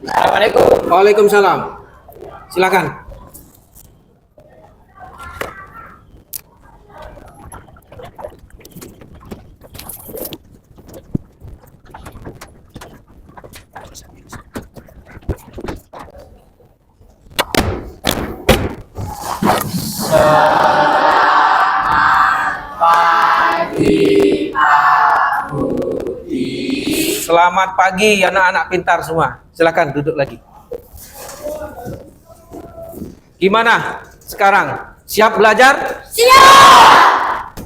Assalamualaikum. Waalaikumsalam. Silakan. Selamat pagi anak-anak pintar semua. Silakan duduk lagi. Gimana sekarang? Siap belajar? Siap.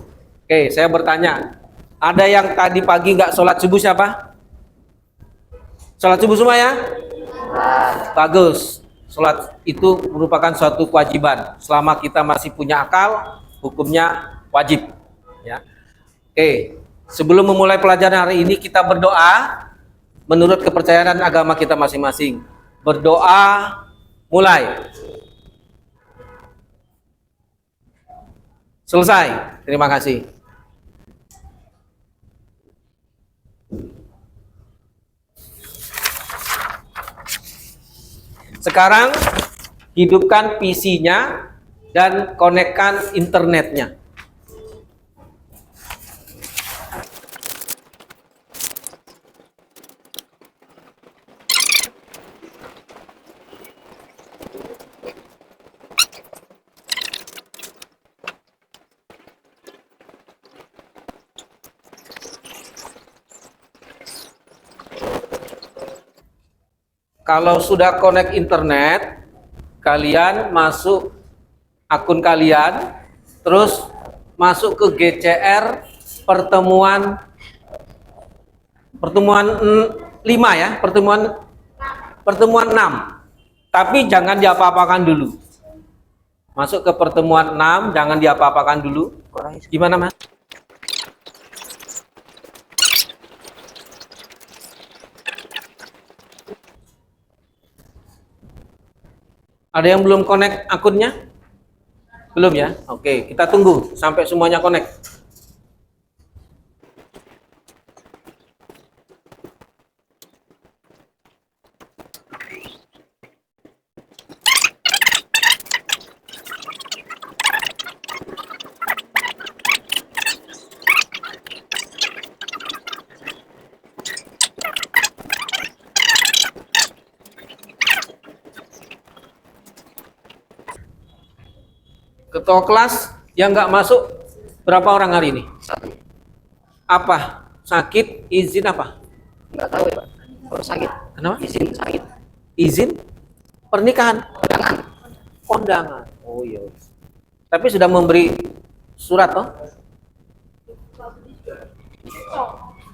Oke, saya bertanya. Ada yang tadi pagi nggak sholat subuh siapa? Sholat subuh semua ya? Bagus. Sholat itu merupakan suatu kewajiban. Selama kita masih punya akal, hukumnya wajib. Ya. Oke, sebelum memulai pelajaran hari ini kita berdoa menurut kepercayaan agama kita masing-masing. Berdoa mulai. Selesai. Terima kasih. Sekarang hidupkan PC-nya dan konekkan internetnya. Kalau sudah connect internet, kalian masuk akun kalian, terus masuk ke GCR pertemuan 5 ya, pertemuan 6. Tapi jangan diapa-apakan dulu. Masuk ke pertemuan 6, jangan diapa-apakan dulu. Gimana, Mas? Ada yang belum connect akunnya? Belum ya? Oke, kita tunggu sampai semuanya connect. Ketua kelas yang nggak masuk berapa orang hari ini? Satu. Apa? Sakit? Izin apa? Nggak tahu ya Pak. Kalau sakit. Kenapa? Izin sakit. Izin pernikahan? Jangan. Kondangan. Oh iya. Tapi sudah memberi surat toh?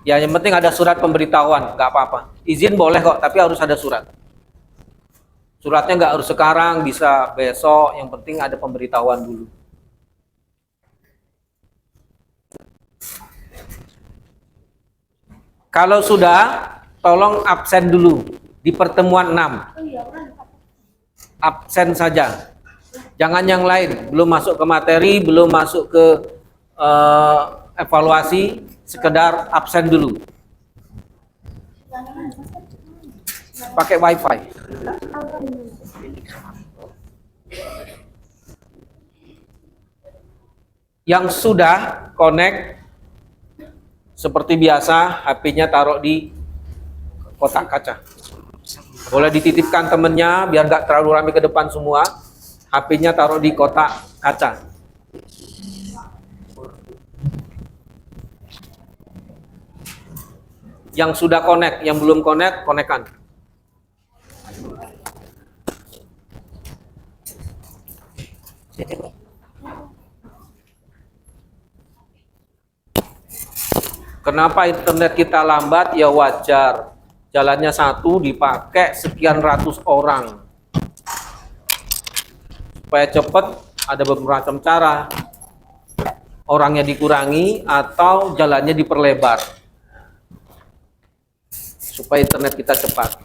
Ya yang penting ada surat pemberitahuan, nggak apa-apa. Izin boleh kok, tapi harus ada surat. Suratnya nggak harus sekarang, bisa besok. Yang penting ada pemberitahuan dulu. Kalau sudah, tolong absen dulu di pertemuan 6. Absen saja. Jangan yang lain. Belum masuk ke materi, belum masuk ke evaluasi, sekedar absen dulu. Pakai wifi. Yang sudah connect seperti biasa, HP-nya taruh di kotak kaca. Boleh dititipkan temennya biar nggak terlalu ramai ke depan semua. HP-nya taruh di kotak kaca. Yang sudah connect, yang belum connect, connect-kan. Kenapa internet kita lambat? Ya wajar. Jalannya satu dipakai sekian ratus orang. Supaya cepat ada beberapa cara. Orangnya dikurangi atau jalannya diperlebar. Supaya internet kita cepat.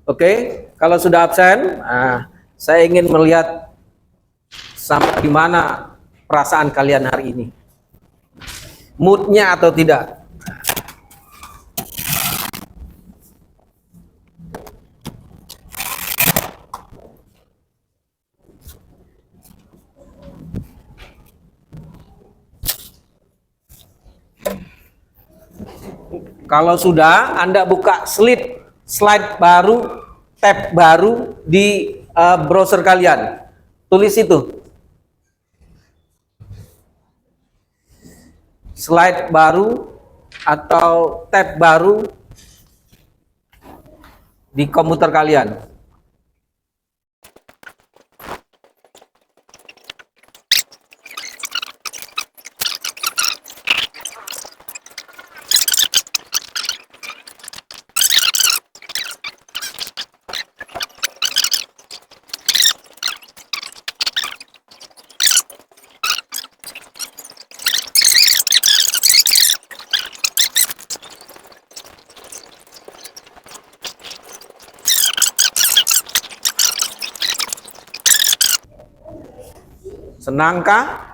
Oke, kalau sudah absen, saya ingin melihat sampai di mana perasaan kalian hari ini. Moodnya atau tidak? Kalau sudah, Anda buka slide baru, tab baru di browser kalian. Tulis itu. Slide baru atau tab baru di komputer kalian. Senangkah?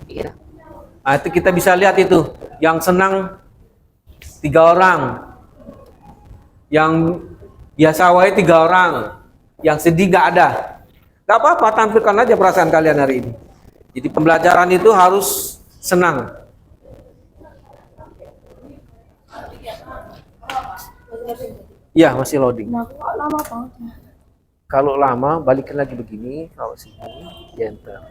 Iya. Nah, itu kita bisa lihat itu. Yang senang 3 orang. Yang biasa wae 3 orang. Yang sedih gak ada. Gak apa-apa, tampilkan aja perasaan kalian hari ini. Jadi pembelajaran itu harus senang. Iya, masih loading. Lama banget. Kalau lama, balikin lagi begini. Kalau sini, enter.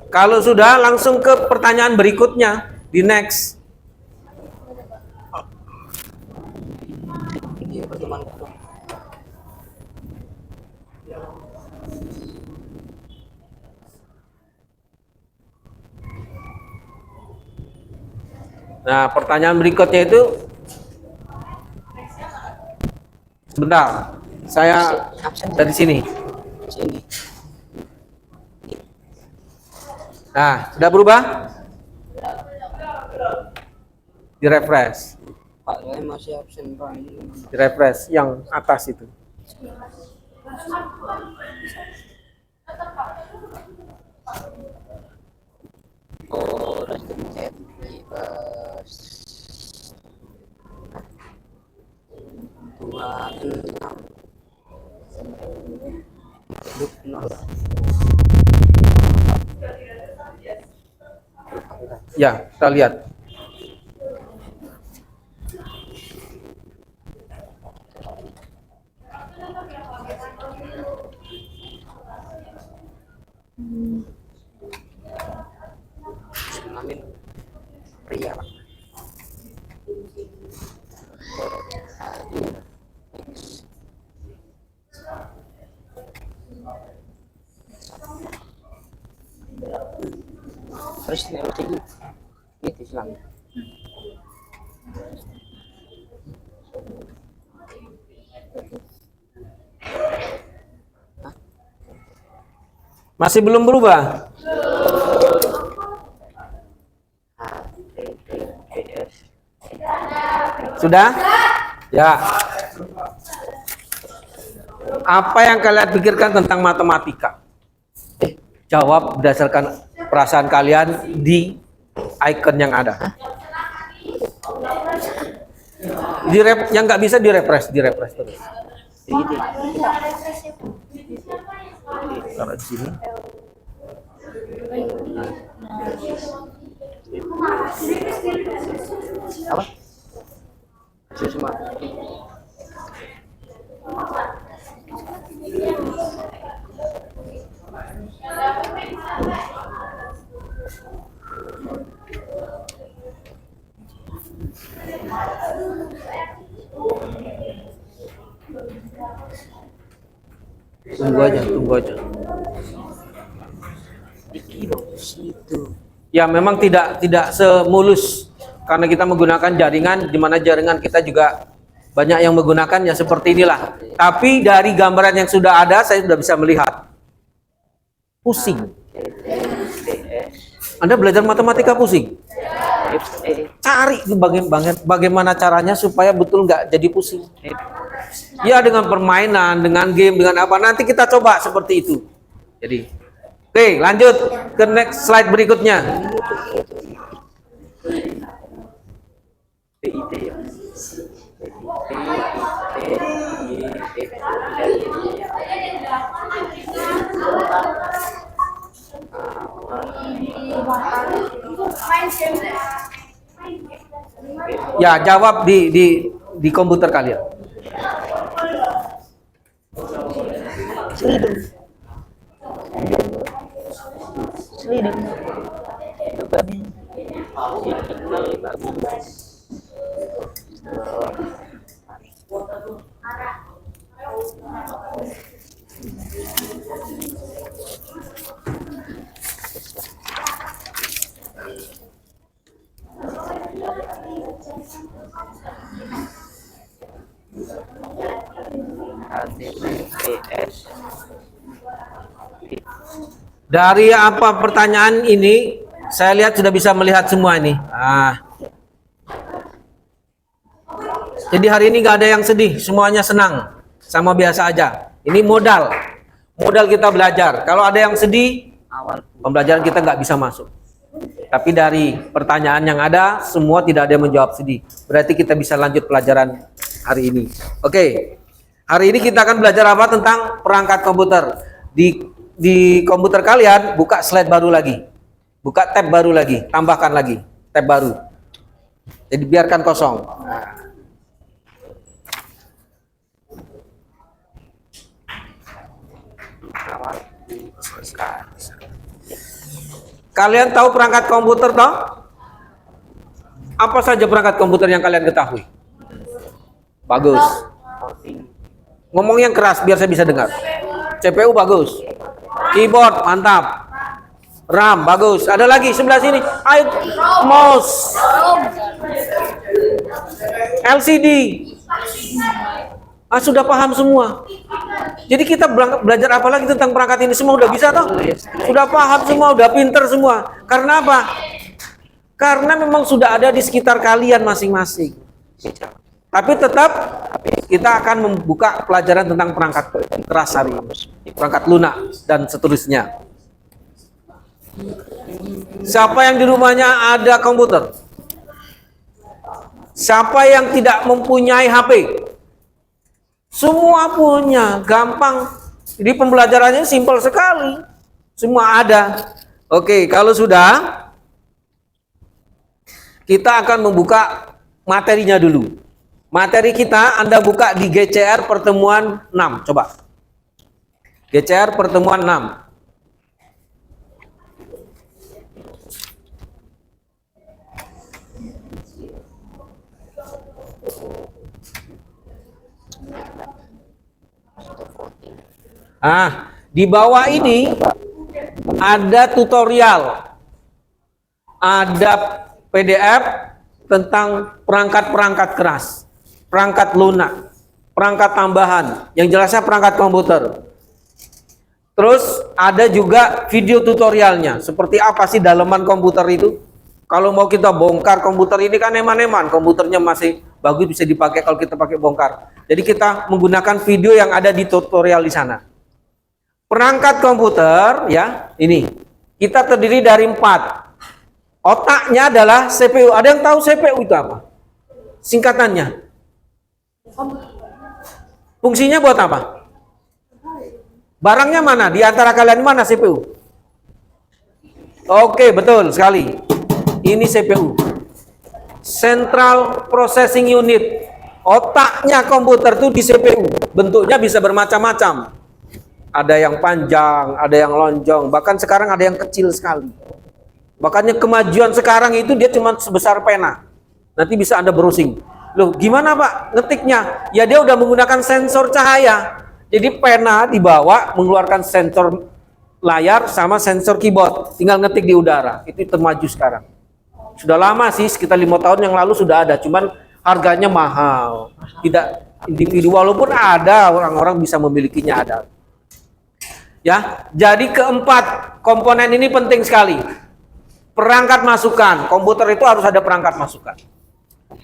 Kalau sudah, langsung ke pertanyaan berikutnya. Di next. Iya, pertemuan kedua. Nah, pertanyaan berikutnya itu, sebentar, saya dari sini. Sini. Nah, sudah berubah? Di refresh, Pak, saya masih absen Pak. di refresh yang atas itu. Oh, resume chat bebas. 26. Hidup nol. Ya, kita lihat. Amin. Pria Pak. Terus lewat ini. Itu Islam. Masih belum berubah? Sudah? Ya. Apa yang kalian pikirkan tentang matematika? Jawab berdasarkan perasaan kalian di icon yang ada. Yang nggak bisa direfresh terus. Gitu. Taruh di sini. Apa? Semua. Tunggu aja. Di kilo situ. Ya, memang tidak semulus karena kita menggunakan jaringan, di mana jaringan kita juga banyak yang menggunakannya seperti inilah. Tapi dari gambaran yang sudah ada, saya sudah bisa melihat. Pusing. Anda belajar matematika pusing? Cari bagaimana caranya supaya betul nggak jadi pusing. Ya dengan permainan, dengan game, dengan apa. Nanti kita coba seperti itu. Jadi, oke, lanjut ke next slide berikutnya. Ya, jawab di komputer kalian. Selidung. Dari apa pertanyaan ini, saya lihat sudah bisa melihat semua ini. Jadi hari ini nggak ada yang sedih, semuanya senang, sama biasa aja. Ini modal kita belajar. Kalau ada yang sedih, pembelajaran kita nggak bisa masuk. Tapi dari pertanyaan yang ada, semua tidak ada yang menjawab sedih. Berarti kita bisa lanjut pelajaran hari ini. Oke, hari ini kita akan belajar apa tentang perangkat komputer. Di komputer kalian, buka slide baru lagi. Buka tab baru lagi, tambahkan lagi tab baru. Jadi biarkan kosong. Kalian tahu perangkat komputer toh? Apa saja perangkat komputer yang kalian ketahui? Bagus. Ngomong yang keras biar saya bisa dengar. CPU bagus. Keyboard mantap. RAM bagus. Ada lagi sebelah sini. Ayo, mouse. LCD. Sudah paham semua. Jadi kita belajar apa lagi tentang perangkat ini, semua udah bisa toh? Sudah paham semua, udah pinter semua. Karena apa? Karena memang sudah ada di sekitar kalian masing-masing. Tapi tetap kita akan membuka pelajaran tentang perangkat keras hari ini, perangkat lunak dan seterusnya. Siapa yang di rumahnya ada komputer? Siapa yang tidak mempunyai HP? Semua punya, gampang. Jadi pembelajarannya simpel sekali. Semua ada. Oke, kalau sudah, kita akan membuka materinya dulu. Materi kita Anda buka di GCR pertemuan 6. Coba. GCR pertemuan 6. Di bawah ini ada tutorial. Ada PDF tentang perangkat-perangkat keras. Perangkat lunak, perangkat tambahan, yang jelasnya perangkat komputer. Terus ada juga video tutorialnya, seperti apa sih dalaman komputer itu. Kalau mau kita bongkar komputer ini kan eman-eman, komputernya masih bagus, bisa dipakai kalau kita pakai bongkar. Jadi kita menggunakan video yang ada di tutorial di sana. Perangkat komputer ya, ini kita terdiri dari 4. Otaknya adalah CPU. Ada yang tahu CPU itu apa? Singkatannya. Fungsinya buat apa? Barangnya mana? Di antara kalian mana CPU? Oke, betul sekali. Ini CPU. Central Processing Unit. Otaknya komputer itu di CPU. Bentuknya bisa bermacam-macam. Ada yang panjang, ada yang lonjong, bahkan sekarang ada yang kecil sekali. Makanya kemajuan sekarang itu dia cuma sebesar pena. Nanti bisa Anda browsing. Loh, gimana Pak ngetiknya? Ya dia udah menggunakan sensor cahaya. Jadi pena dibawa mengeluarkan sensor layar sama sensor keyboard. Tinggal ngetik di udara. Itu termaju sekarang. Sudah lama sih, sekitar 5 tahun yang lalu sudah ada. Cuman harganya mahal, tidak individu, walaupun ada orang-orang bisa memilikinya, ada. Ya, jadi keempat komponen ini penting sekali. Perangkat masukan, komputer itu harus ada perangkat masukan.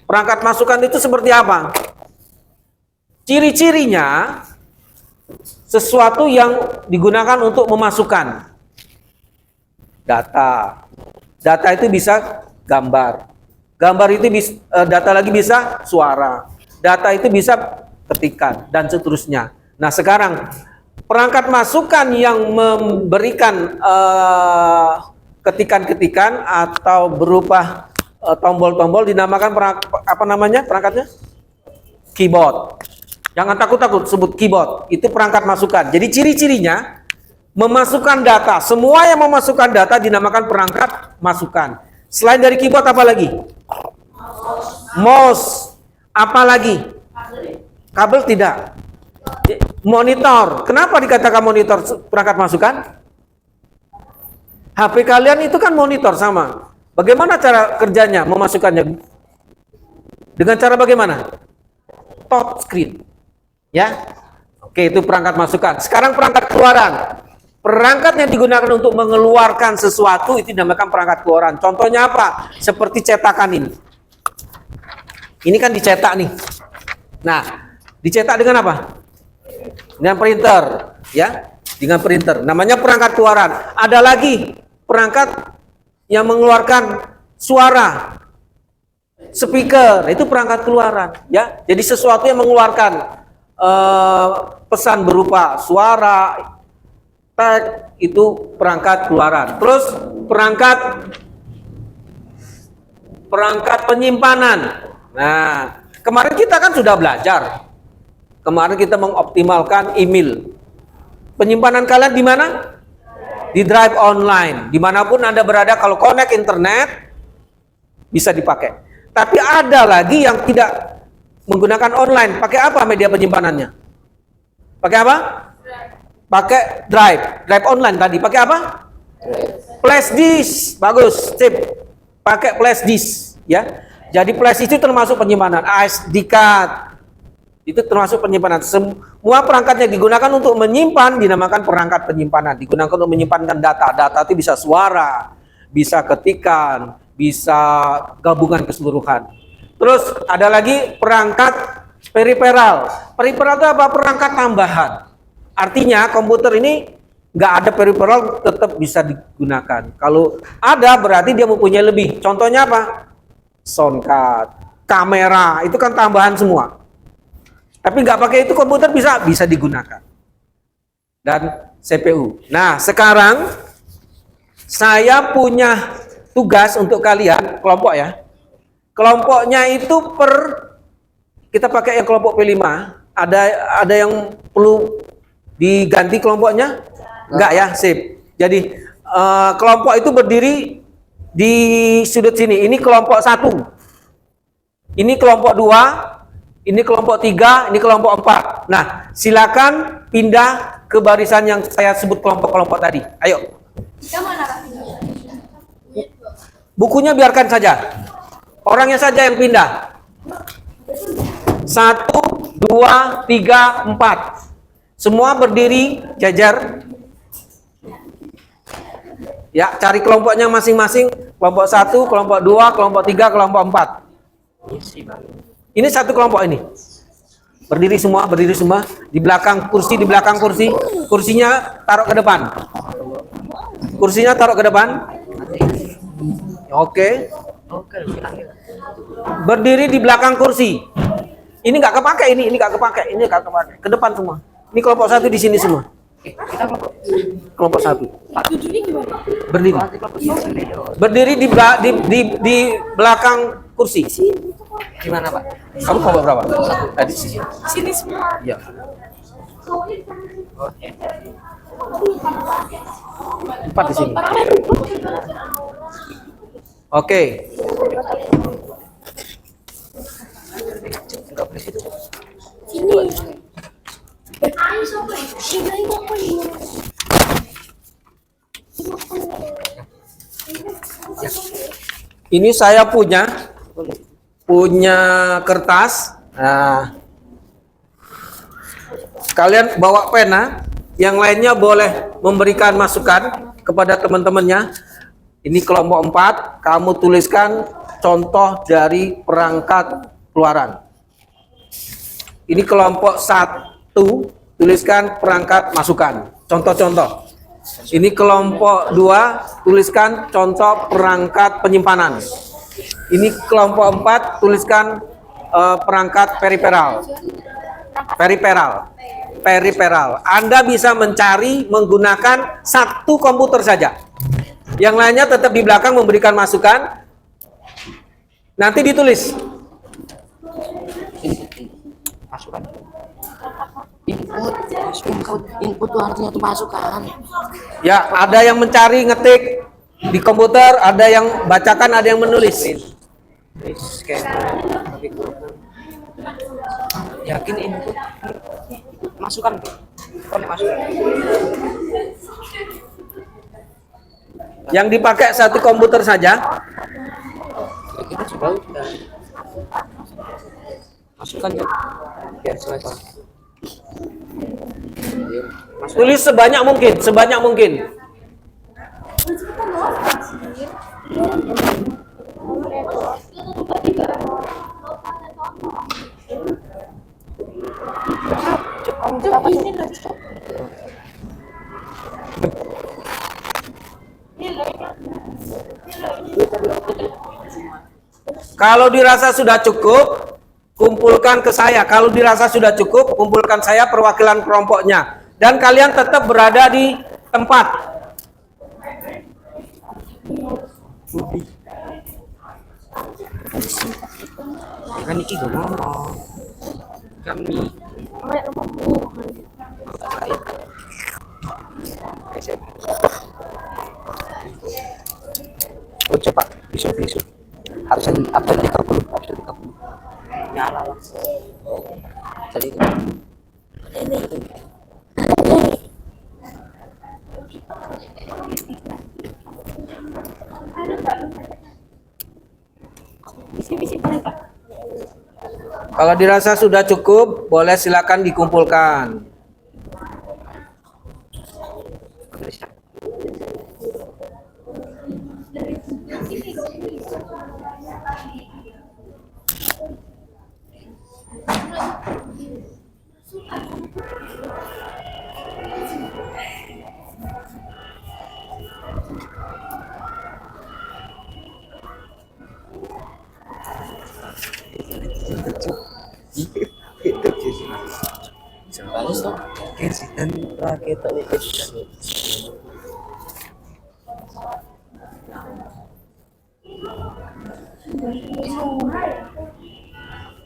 Perangkat masukan itu seperti apa? Ciri-cirinya sesuatu yang digunakan untuk memasukkan data. Data itu bisa gambar. Gambar itu bisa, data lagi bisa suara. Data itu bisa ketikan dan seterusnya. Nah, sekarang perangkat masukan yang memberikan ketikan-ketikan atau berupa tombol-tombol dinamakan apa namanya perangkatnya? Keyboard. Jangan takut-takut sebut keyboard. Itu perangkat masukan. Jadi ciri-cirinya memasukkan data. Semua yang memasukkan data dinamakan perangkat masukan. Selain dari keyboard apa lagi? Mouse. Apa lagi? Kabel tidak. Monitor. Kenapa dikatakan monitor perangkat masukan? HP kalian itu kan monitor sama. Bagaimana cara kerjanya memasukkannya? Dengan cara bagaimana? Touch screen. Ya. Oke, itu perangkat masukan. Sekarang perangkat keluaran. Perangkat yang digunakan untuk mengeluarkan sesuatu itu dinamakan perangkat keluaran. Contohnya apa? Seperti cetakan ini. Ini kan dicetak nih. Nah, dicetak dengan apa? Dengan printer, ya. Dengan printer. Namanya perangkat keluaran. Ada lagi perangkat yang mengeluarkan suara. Speaker, itu perangkat keluaran, ya. Jadi sesuatu yang mengeluarkan pesan berupa suara, teks, itu perangkat keluaran. Terus perangkat penyimpanan. Nah, kemarin kita kan sudah belajar. Kemarin kita mengoptimalkan email. Penyimpanan kalian di mana? Di drive online. Dimanapun Anda berada, kalau connect internet bisa dipakai. Tapi ada lagi yang tidak menggunakan online. Pakai apa media penyimpanannya? Pakai apa? Pakai drive online tadi. Pakai apa? Flash disk. Bagus, sip. Pakai flash disk, ya. Jadi flash itu termasuk penyimpanan. SD card itu termasuk penyimpanan. Semua perangkat yang digunakan untuk menyimpan dinamakan perangkat penyimpanan. Digunakan untuk menyimpankan data. Data itu bisa suara, bisa ketikan, bisa gabungan keseluruhan. Terus ada lagi perangkat periferal. Periferal itu apa? Perangkat tambahan. Artinya komputer ini nggak ada periferal tetap bisa digunakan. Kalau ada berarti dia mempunyai lebih. Contohnya apa? Sound card, kamera, itu kan tambahan semua. Tapi nggak pakai itu komputer bisa digunakan. Dan CPU. Nah, sekarang saya punya tugas untuk kalian, kelompok ya. Kelompoknya itu kita pakai yang kelompok P5. Ada yang perlu diganti kelompoknya? Enggak ya, sip. Jadi kelompok itu berdiri di sudut sini. Ini kelompok 1. Ini kelompok 2. Ini kelompok 3, ini kelompok 4. Nah, silakan pindah ke barisan yang saya sebut kelompok-kelompok tadi. Ayo. Bukunya biarkan saja. Orangnya saja yang pindah. 1, 2, 3, 4. Semua berdiri jajar. Ya, cari kelompoknya masing-masing. Kelompok 1, kelompok 2, kelompok 3, kelompok 4. Ini satu kelompok ini. Berdiri semua. Di belakang kursi. Kursinya taruh ke depan. Oke. Berdiri di belakang kursi. Ini nggak kepake, ini nggak kepake. Ke depan semua. Ini kelompok 1 di sini semua. Kelompok 1. Berdiri di belakang kursi. Gimana, Pak? Kamu kelompok berapa? Tadi sini semua. Ya. Empat di sini. Oke. Ini saya punya punya kertas. Nah, kalian bawa pena, yang lainnya boleh memberikan masukan kepada teman-temannya. Ini kelompok 4, kamu tuliskan contoh dari perangkat keluaran. Ini kelompok 1, tuliskan perangkat masukan, contoh-contoh. Ini kelompok 2, tuliskan contoh perangkat penyimpanan. Ini kelompok 4, tuliskan perangkat periferal. Anda bisa mencari menggunakan satu komputer saja. Yang lainnya tetap di belakang memberikan masukan. Nanti ditulis. Masukan. Input tuh artinya tuh masukan. Ya, ada yang mencari ngetik di komputer, ada yang bacakan, ada yang menulis. Yakin input masukan. Yang dipakai satu komputer saja. Kita coba masukan ya. Biar selesai. Tulis sebanyak mungkin. Kalau dirasa sudah cukup, kumpulkan ke saya. Kalau dirasa sudah cukup, kumpulkan saya perwakilan kelompoknya. Dan kalian tetap berada di tempat. Kan iki gue ngomong. Kami oh coba besok harusnya absen 30 nyala langsung jadi Kalau dirasa sudah cukup, boleh silakan dikumpulkan.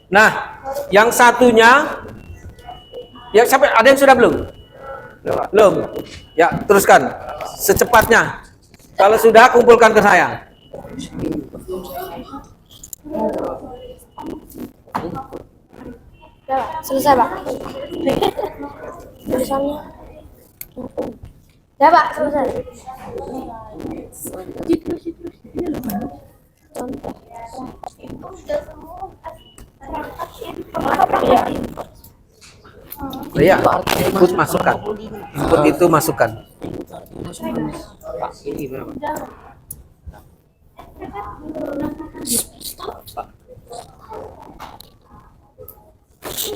Nah, yang satunya, ya sampai ada yang sudah belum? Belum. Ya, teruskan secepatnya. Kalau sudah, kumpulkan ke saya. Ya, selesai, Pak. Tulisannya. Ya, Pak, selesai. Contoh. Iya, input masukan. Input itu masukan. Pak ini berapa?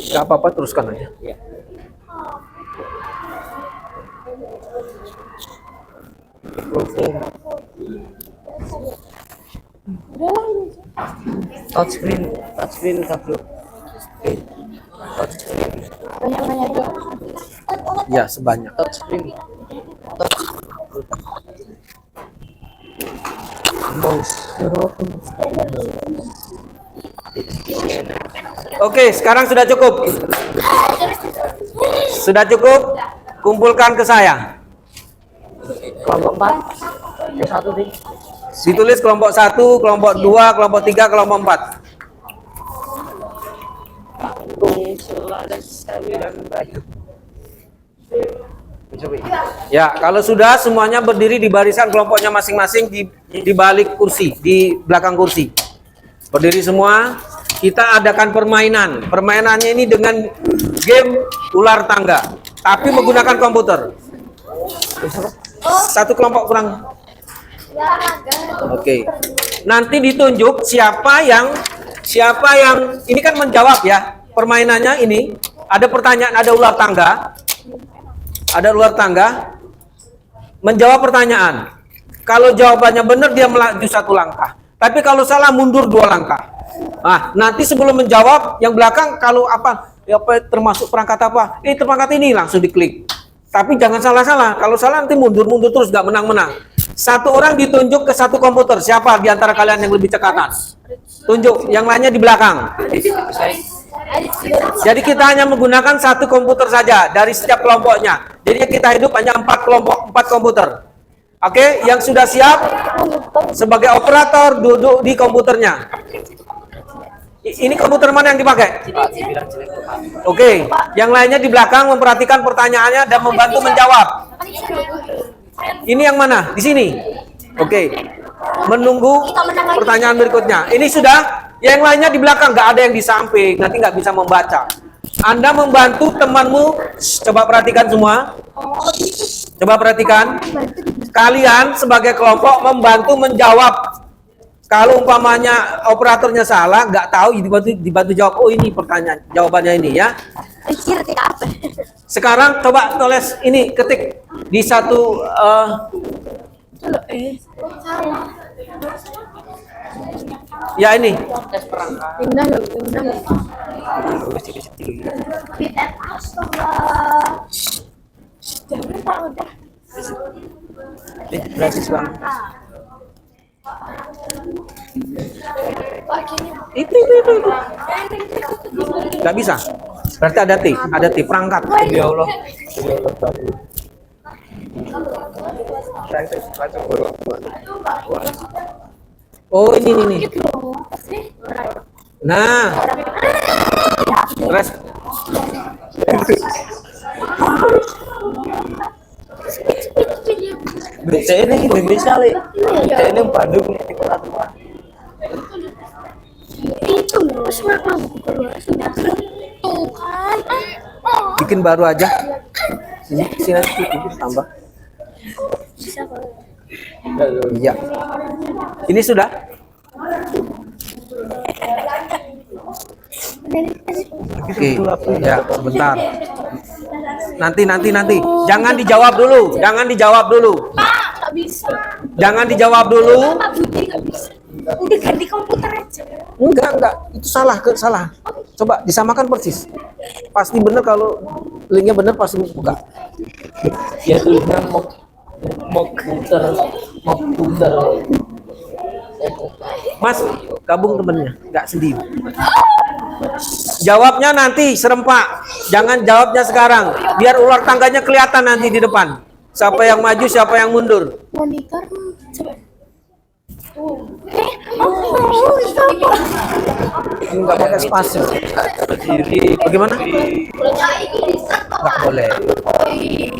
Gak apa-apa, teruskan aja. Ya. Touchscreen kabel. Touchscreen. Banyak-banyak. Ya, sebanyak. Touchscreen. Mouse. Oke, sekarang sudah cukup. Sudah cukup, kumpulkan ke saya. Kelompok 4. Yang satu nih. Ditulis kelompok 1, kelompok 2, kelompok 3, kelompok 4. Ya, kalau sudah semuanya berdiri di barisan kelompoknya masing-masing di balik kursi, di belakang kursi. Berdiri semua. kita adakan permainan. Permainannya ini dengan game ular tangga, tapi menggunakan komputer. Satu kelompok kurang. Oke. Nanti ditunjuk siapa yang ini kan menjawab ya. Permainannya ini ada pertanyaan, ada ular tangga. Ada ular tangga menjawab pertanyaan. Kalau jawabannya benar dia melaju 1 langkah. Tapi kalau salah mundur 2 langkah. Nah, nanti sebelum menjawab yang belakang kalau apa termasuk perangkat apa? Perangkat ini langsung diklik. Tapi jangan salah-salah. Kalau salah nanti mundur-mundur terus gak menang-menang. 1 orang ditunjuk ke 1 komputer. Siapa di antara kalian yang lebih cekatan? Tunjuk, yang lainnya di belakang. Jadi kita hanya menggunakan 1 komputer saja dari setiap kelompoknya. Jadi kita hidup hanya 4 kelompok, 4 komputer. Oke, yang sudah siap sebagai operator duduk di komputernya. Ini komputer mana yang dipakai? Oke, yang lainnya di belakang memperhatikan pertanyaannya dan membantu menjawab. Ini yang mana? Di sini. Oke. Menunggu pertanyaan berikutnya. Ini sudah. Yang lainnya di belakang, nggak ada yang di samping. Nanti nggak bisa membaca. Anda membantu temanmu. Coba perhatikan semua. Coba perhatikan. Kalian sebagai kelompok membantu menjawab. Kalau umpamanya operatornya salah, nggak tahu, dibantu jawab. Oh ini pertanyaan, jawabannya ini ya. Sekarang coba tulis ini, ketik di satu. Ya ini. Itu. Gak bisa. Berarti ada T perangkat. Ya Allah. Oh ini. Nah. Terus. Saya ini Indonesia li. Saya ini Bandung nih di kota tua. Itu kenapa tuh kan? Bikin baru aja. Sini tambah. Iya. Ini sudah. Oke. Ya, sebentar. Nanti. Jangan dijawab dulu. Nggak bisa. Jangan dijawab dulu. Udah ganti komputer aja. Enggak. Itu salah. Coba disamakan persis. Pasti benar kalau linknya benar pasti buka. Ya tulisnya mau puter. Mas, gabung temennya, nggak sendiri. Jawabnya nanti serempak. Jangan jawabnya sekarang. Biar ular tangganya kelihatan nanti di depan. Siapa yang maju, siapa yang mundur. Monitor coba. Enggak pakai spasi. Bagaimana? Nggak boleh.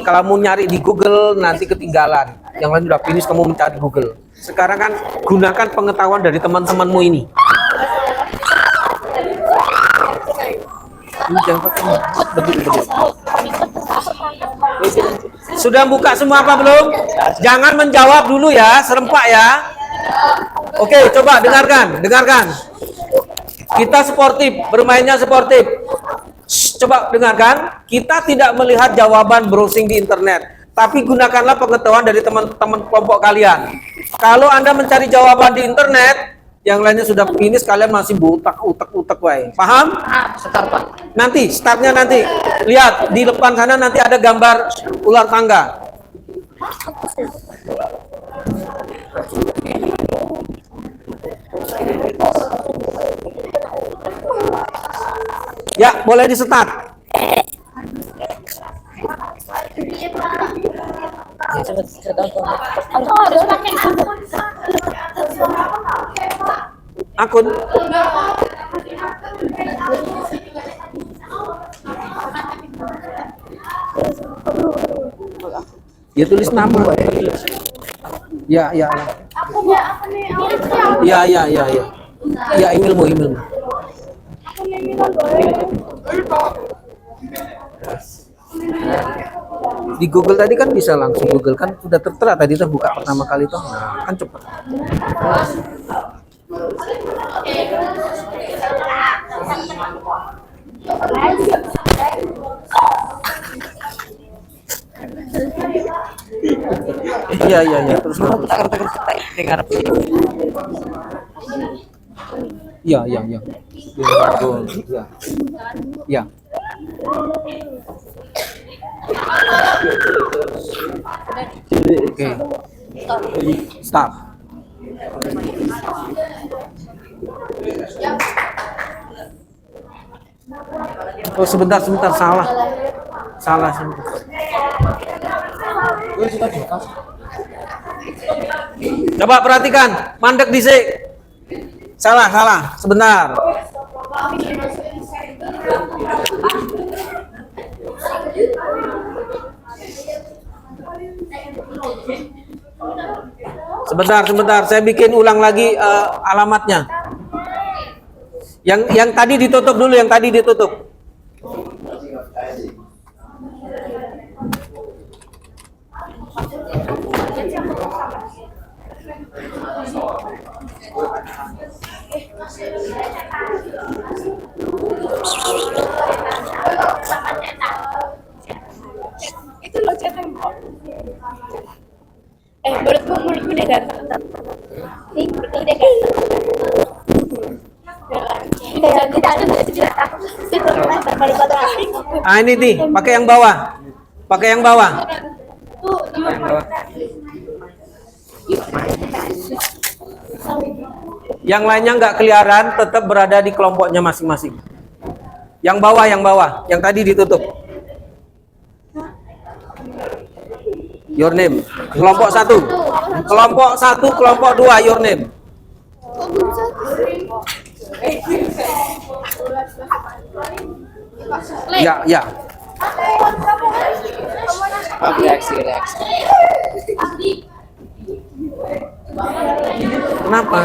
Kalau mau nyari di Google nanti ketinggalan. Yang lain udah finish, kamu mencari Google. Sekarang kan gunakan pengetahuan dari teman-temanmu ini. Ini jangan pakai beduk. Sudah buka semua apa belum? Jangan menjawab dulu ya, serempak ya. Oke, coba dengarkan. Kita sportif, bermainnya sportif. Coba dengarkan. Kita tidak melihat jawaban browsing di internet, tapi gunakanlah pengetahuan dari teman-teman kelompok kalian. Kalau Anda mencari jawaban di internet, yang lainnya sudah finish, kalian masih utak wae. Paham? Start, Pak. Nanti, startnya nanti. Lihat, di depan sana nanti ada gambar ular tangga. Ya, boleh di start. Harus pakai Akun. Ya tulis nama. Ya. Ya, emailmu. Di Google tadi kan bisa langsung Google kan sudah tertera tadi tuh buka pertama kali tuh. Nah, kan cepat. Iya iya iya terus terus. Dengar. Iya iya iya. Betul. Iya. Iya. Oke. Stop. Oh sebentar sebentar salah. Salah sebentar. Coba perhatikan, mandek dhisik. Salah, salah. Sebentar. Sebentar, sebentar. Saya bikin ulang lagi alamatnya. Yang tadi ditutup dulu, yang tadi ditutup. Itu lo cetak kok. Menurutku dia ganteng. Nih, dia ganteng. Ah ini nih, pakai yang bawah. Pakai yang bawah. Yang lainnya nggak kelihatan, tetap berada di kelompoknya masing-masing. Yang bawah, yang tadi ditutup. Your name. Kelompok 1. Kelompok 1, kelompok 2, your name. Ya, ya. Reaksi. Kenapa?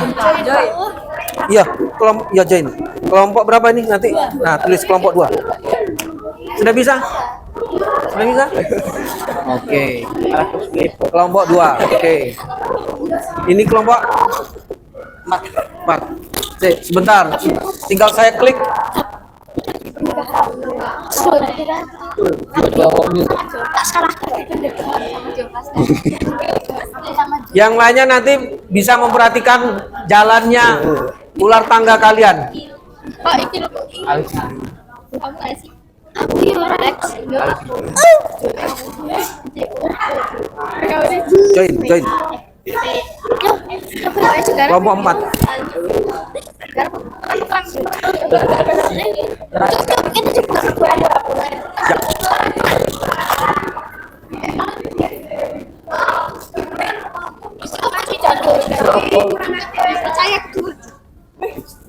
Iya, kelompok ya join. Kelompok berapa ini nanti? Nah, tulis kelompok 2. Sudah bisa? Sudah bisa? Oke. Kelompok 2. Oke. Ini kelompok 4. Sebentar. Tinggal saya klik. Yang lainnya nanti bisa memperhatikan jalannya ular tangga kalian. Pak, iki lho. Kamu nggak sih? Join. Kelompok 4.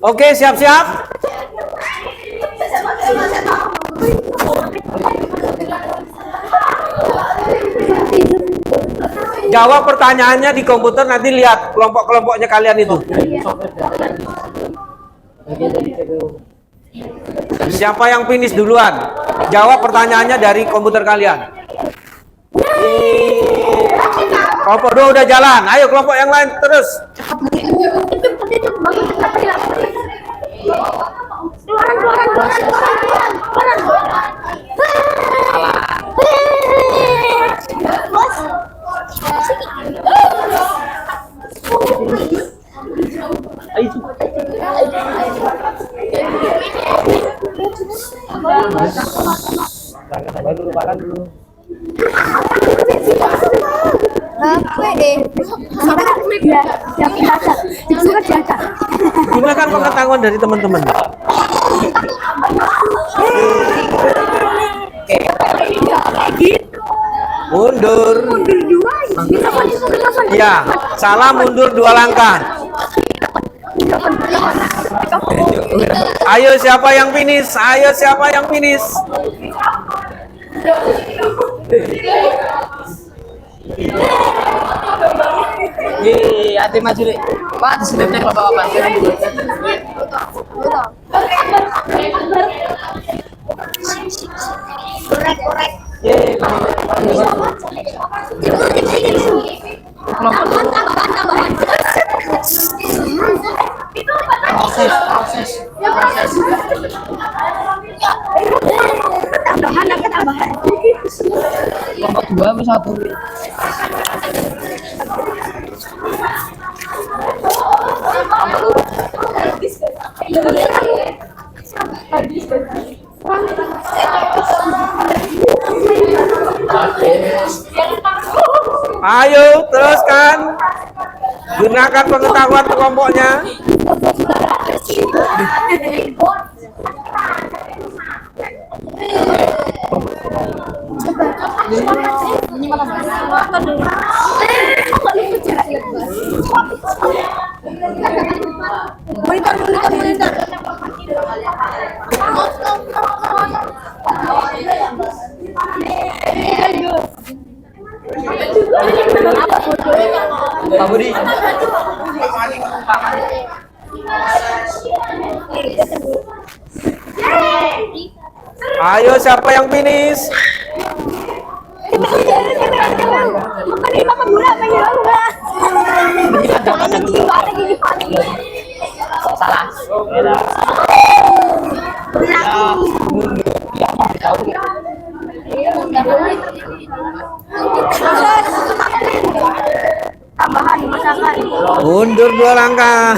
Oke, siap-siap. Jawab pertanyaannya di komputer, nanti lihat kelompok-kelompoknya kalian itu. Siapa yang finish duluan? Jawab pertanyaannya dari komputer kalian. Kelompok 2 udah jalan. Ayo kelompok yang lain terus. Gunakan pengetahuan dari teman-teman. Mundur. Ya, salah mundur 2 langkah. Ayo siapa yang finish? Ayo siapa yang finish? Hati maju deh. Pak, di sini kelompok apa? korek. Yeay. Tambahan. Proses. Tambahan. Kelompok 2 sama 1. Ayo teruskan. Gunakan pengetahuan kelompoknya. Monitor. Pak Budi. Ayo siapa yang finish? Salah. Tambahan masakan. Mundur 2 langkah.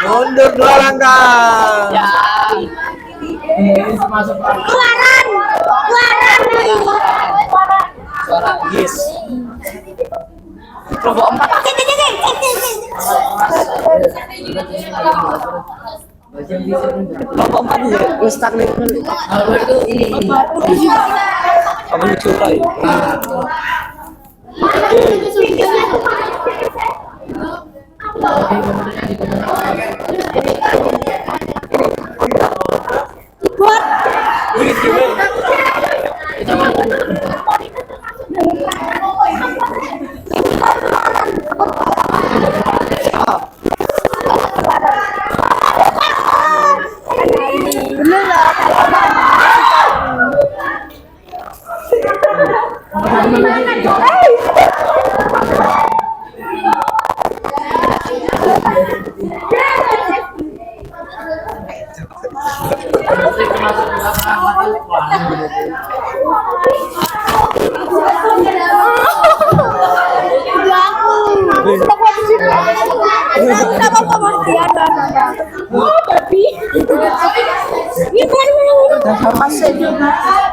Mundur 2 langkah. Ya. Masuk Keluaran. suara yes. Kelompok 4. Kelompok 4 ya. Ustaz itu ini. Apa lucu lah.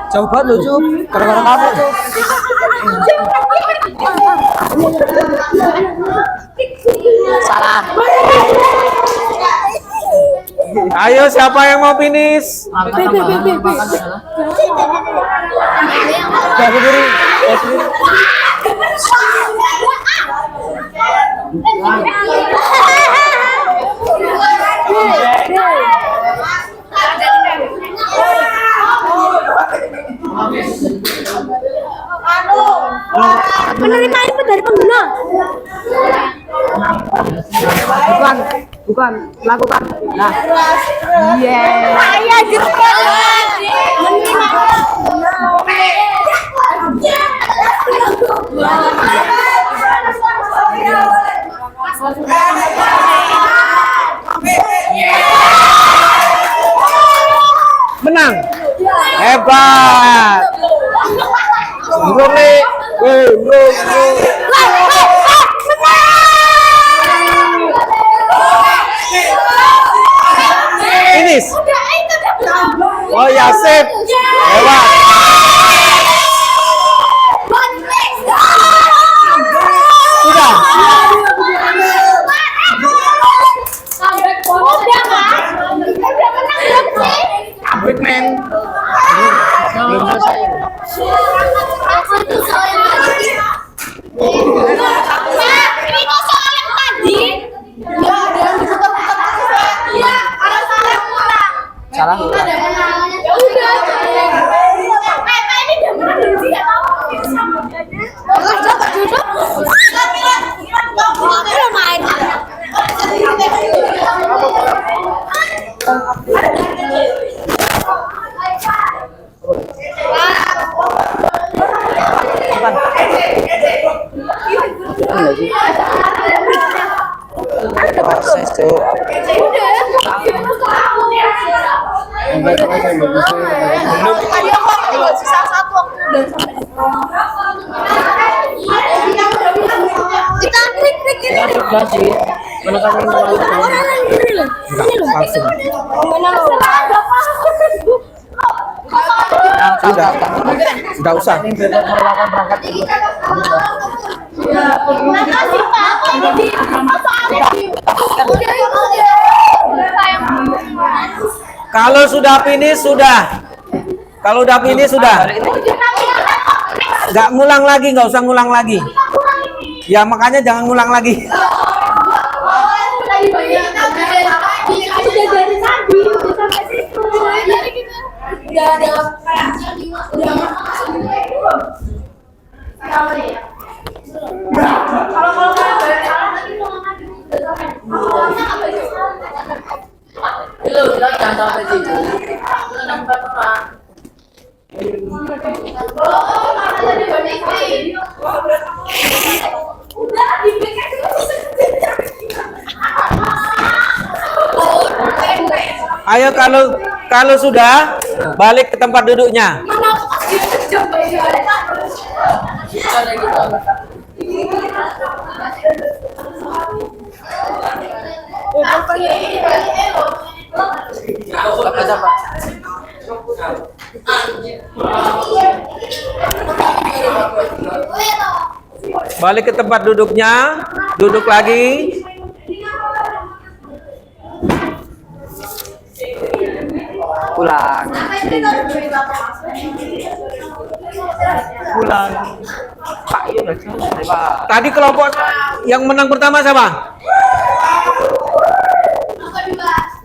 Jauh banget lu, Cuk. Gara-gara kamu, Cuk. Salah. Ayo siapa yang mau finish? Aku diri. Penerima input dari pengguna. Bukan, lakukan. Nah, Saya juga. Menang. Hebat. Burung nih. Burung. Finish. Oh ya, sip. Hebat. Sudah. Batman. Belum selesai. Ini kok soal yang tadi? Salah. Ya udah. Ini udah menang dulu sih ya tahu. Coba duduk. Kalau main. Proses tuh. Kita klik Kita sudah sih menekan langsung. Sudah. Enggak usah. Kalau sudah finish sudah. Kalau udah finish sudah. Nggak ngulang lagi, nggak usah ngulang lagi. Ya makanya jangan ngulang lagi. Ayo kalau sudah balik ke tempat duduknya. Balik ke tempat duduknya, duduk lagi. Pulang. Pak, iya udah selesai, Pak. Tadi kelompok yang menang pertama siapa?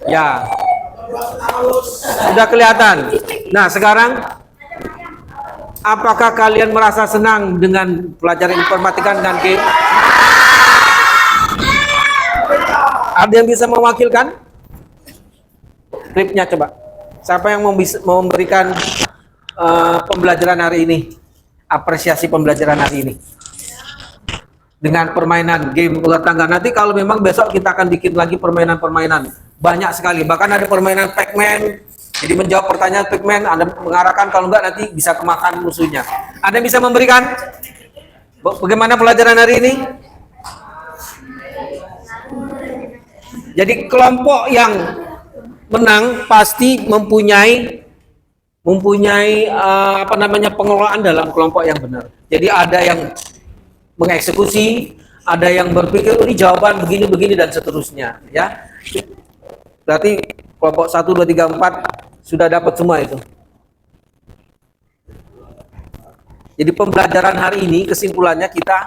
Ya. Sudah kelihatan. Nah, sekarang apakah kalian merasa senang dengan pelajaran informatika dengan game? Ada yang bisa mewakilkan? Klipnya coba. Siapa yang mau memberikan pembelajaran hari ini? Apresiasi pembelajaran hari ini. Dengan permainan game ular tangga. Nanti kalau memang besok kita akan bikin lagi permainan-permainan. Banyak sekali. Bahkan ada permainan Pac-Man. Jadi menjawab pertanyaan Pac-Man, Anda mengarahkan, kalau enggak nanti bisa kemakan musuhnya. Anda bisa memberikan bagaimana pelajaran hari ini? Jadi kelompok yang menang pasti mempunyai pengelolaan dalam kelompok yang benar. Jadi ada yang mengeksekusi, ada yang berpikir ini jawaban begini dan seterusnya, ya. Berarti kelompok 1 2 3 4 sudah dapat semua itu. Jadi pembelajaran hari ini kesimpulannya kita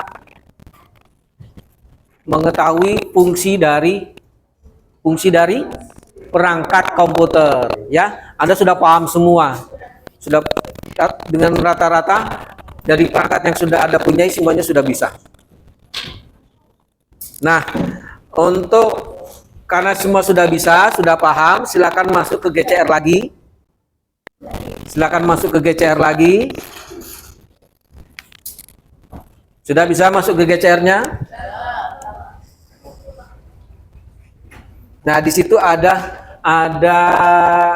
mengetahui fungsi dari perangkat komputer, ya. Anda sudah paham semua. Sudah dengan rata-rata dari perangkat yang sudah Anda punyai semuanya sudah bisa. Nah, karena semua sudah bisa, sudah paham, silakan masuk ke GCR lagi. Silakan masuk ke GCR lagi. Sudah bisa masuk ke GCR-nya? Nah, di situ ada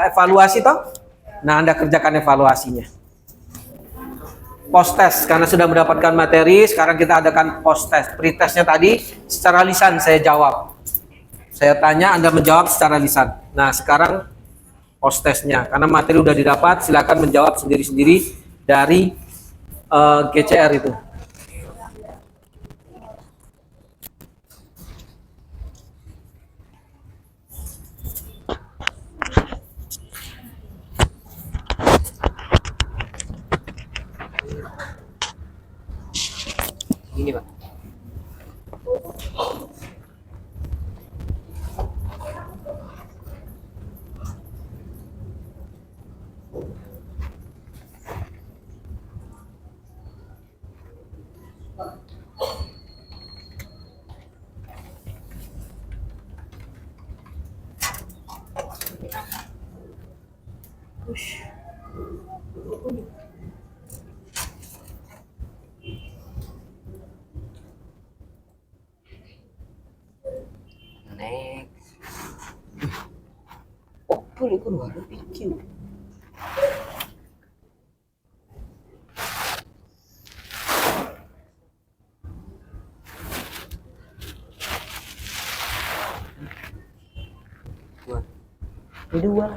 evaluasi toh. Nah, Anda kerjakan evaluasinya. Post test karena sudah mendapatkan materi, sekarang kita adakan post test. Pre-testnya tadi secara lisan saya jawab. Saya tanya, Anda menjawab secara lisan. Nah, sekarang post testnya karena materi udah didapat, silakan menjawab sendiri-sendiri dari GCR itu. Ini, Pak. Next. Oh, boleh kan ada PQ. Dua.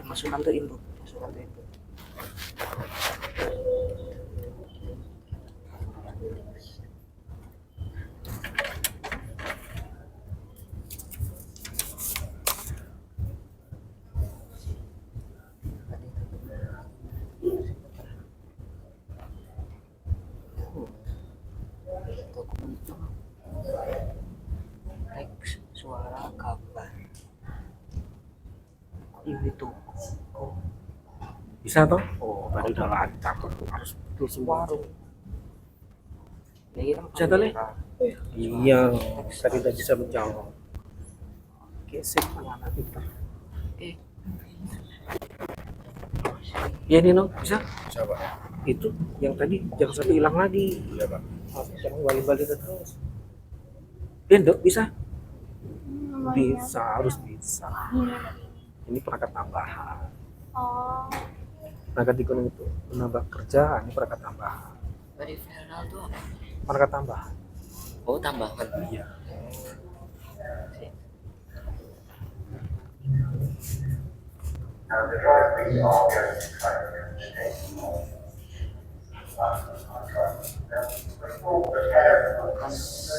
Masukkan tuh input, masukkan tuh input. Teks, suara, gambar. Ini tuh. Oh, Bisa toh? oh, Baru udah lancar tuh, harus betul semua. warung. Ya, kita Bisa tuh, Le? kamera. Iya, tadi udah bisa menjawab. Gesek mana pintar. Eh, Iya nih, no, bisa? Siapa? Itu yang tadi jangan sampai hilang lagi. Iya, Pak. Jangan balik-balik terus. Dok, bisa? Bisa, harus bisa. Ini perangkat tambahan. Oh. Perangkat ekonomi itu menambah kerjaan, ini perangkat tambahan. peripheral tuh apa? Perangkat tambahan. Oh, tambahan. Iya.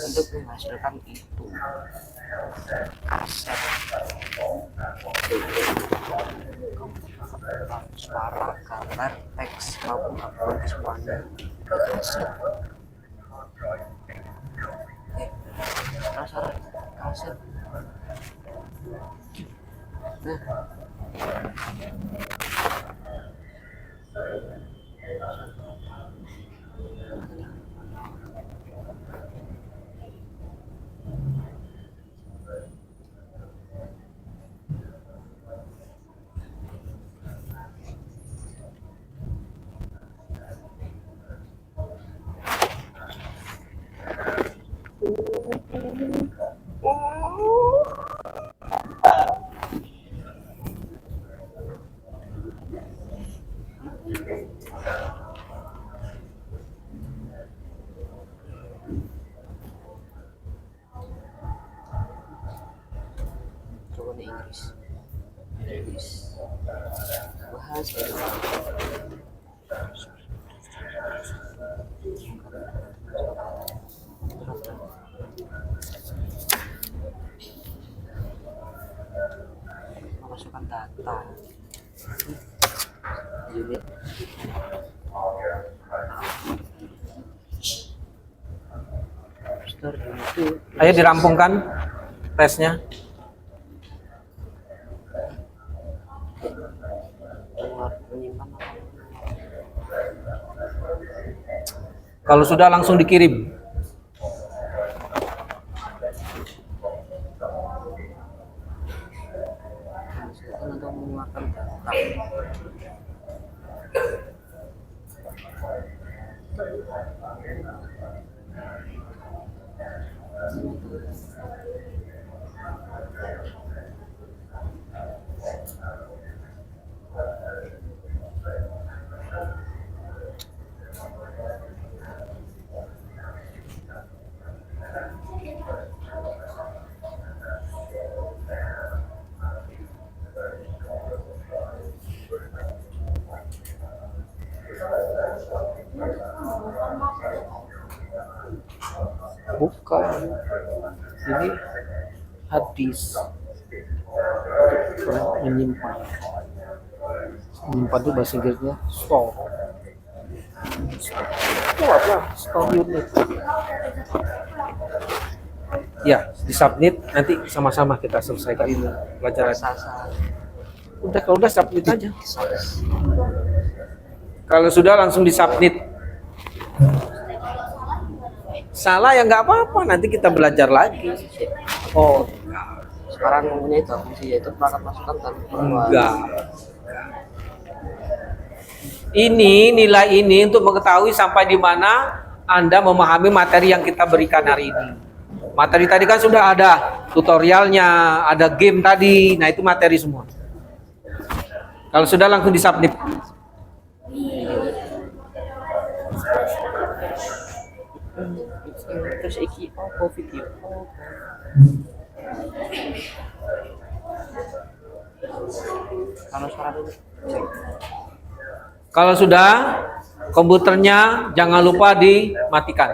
Untuk menghasilkan itu aset suara, gambar, teks maupun apapun semuanya ke kaset. Kaset, kaset. Nah, coba di Inggris. Inggris. Bahas Ayo dirampungkan tesnya. Kalau sudah langsung dikirim. Bukan, ini hadis menyimpan itu bahasa Inggrisnya store. Apa? Store unit. Ya, disubmit nanti sama-sama kita selesaikan ini pelajaran. Udah, kalau udah submit aja. Kalau sudah langsung disubmit. Salah ya nggak apa-apa, nanti kita belajar lagi. Oh, Sekarang ngomongnya itu fungsi yaitu perangkat masukan dan enggak. Ini nilai ini untuk mengetahui sampai di mana Anda memahami materi yang kita berikan hari ini. Materi tadi kan sudah ada tutorialnya, ada game tadi. Nah, itu materi semua. Kalau sudah langsung disubmit. terus iki apa video kalau sekarang dulu. Kalau sudah, komputernya jangan lupa dimatikan.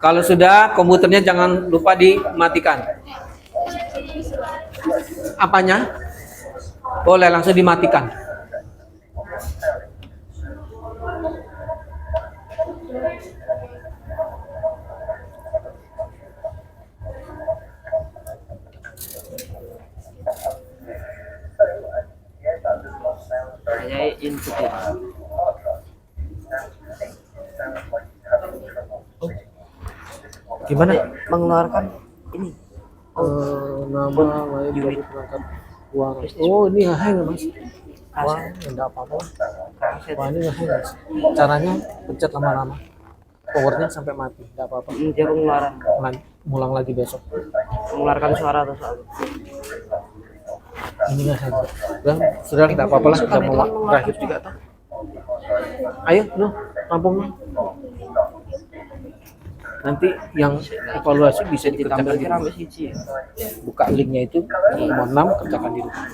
Kalau sudah, komputernya jangan lupa dimatikan. Apanya? Boleh langsung dimatikan. Saya input ya. Gimana? Mengeluarkan ini Nama unit perangkat uang. Oh, ini hang mas. Wah, enggak apa-apa. Wah, ini hang mas. Caranya pencet lama-lama. Powernya sampai mati, enggak apa-apa. dia pengeluaran Ngulang lagi besok. mengeluarkan suara atau soal Ini nggak hang. Sudah enggak apa-apa lah. Sudah mau berakhir juga tuh. Ayo, no, rampung. Nanti yang evaluasi bisa dikerjakan di rumah. Buka linknya itu nomor 6, kerjakan di rumah.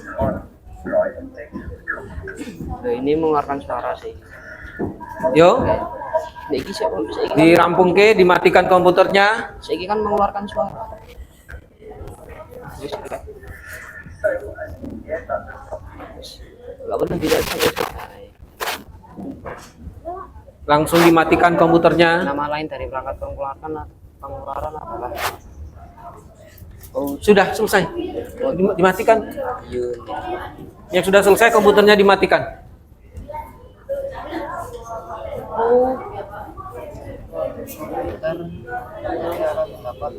Nah, ini mengeluarkan suara sih. Yo, Nah, ini siapa? dirampung ke, dimatikan komputernya. Saya kan mengeluarkan suara. Enggak benar tidak sampai selesai. Langsung dimatikan komputernya. Nama lain dari perangkat pengeluaran adalah Sudah selesai. Dimatikan. unit. Yang sudah selesai komputernya dimatikan. Ntar nanti akan mendapat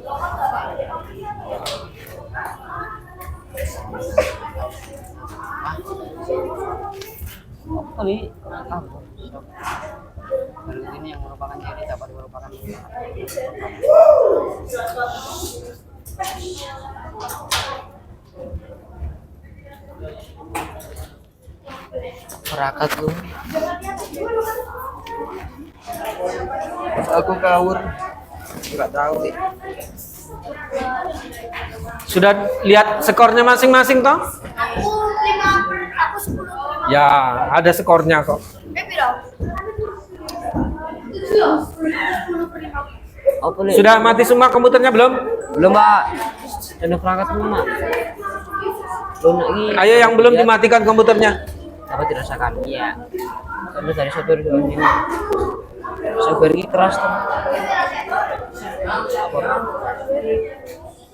kali baru ini yang merupakan jadi dapat merupakan perangkat lu aku kawur nggak tahu deh. Sudah lihat skornya masing-masing toh? Aku 5, aku 10. Ya, ada skornya kok. Piro? Oh, boleh. Sudah mati semua komputernya belum? Belum, Pak. Ada perangkat belum, Mak? Belum lagi. Ayo yang belum dimatikan komputernya. Dapat dirasakan. Iya. Ada dari satu dari ini. Sopir ini keras tuh.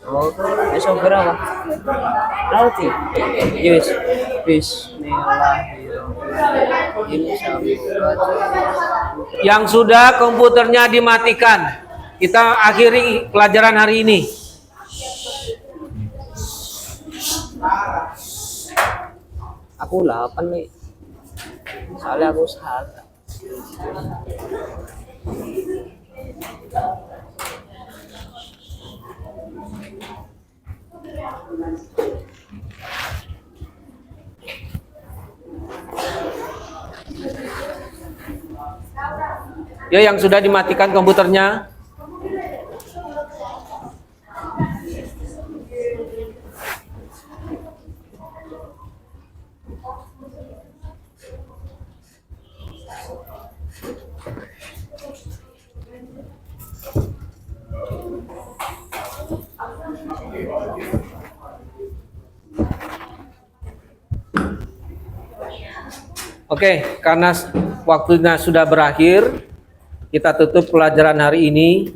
Oh, ini sopir apa? Nanti. Yes. Bismillahirrahmanirrahim. Yang sudah komputernya dimatikan, kita akhiri pelajaran hari ini. Aku 8 nih. Soalnya aku salah. Ya, yang sudah dimatikan komputernya. Oke, karena waktunya sudah berakhir, kita tutup pelajaran hari ini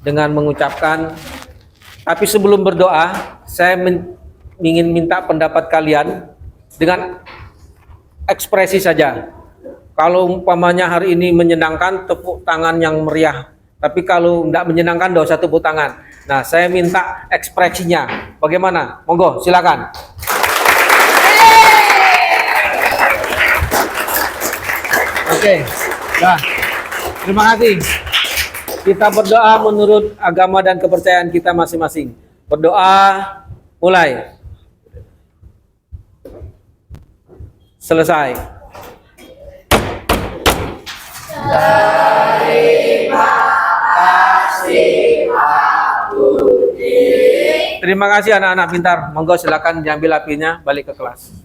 dengan mengucapkan, tapi sebelum berdoa, saya ingin minta pendapat kalian dengan ekspresi saja. Kalau umpamanya hari ini menyenangkan, tepuk tangan yang meriah. Tapi kalau tidak menyenangkan, tidak usah tepuk tangan. Nah, saya minta ekspresinya. Bagaimana? Monggo, silakan. Oke, nah, terima kasih. Kita berdoa menurut agama dan kepercayaan kita masing-masing. Berdoa, mulai. Selesai. Terima kasih anak-anak pintar. Monggo silakan diambil apinya, balik ke kelas.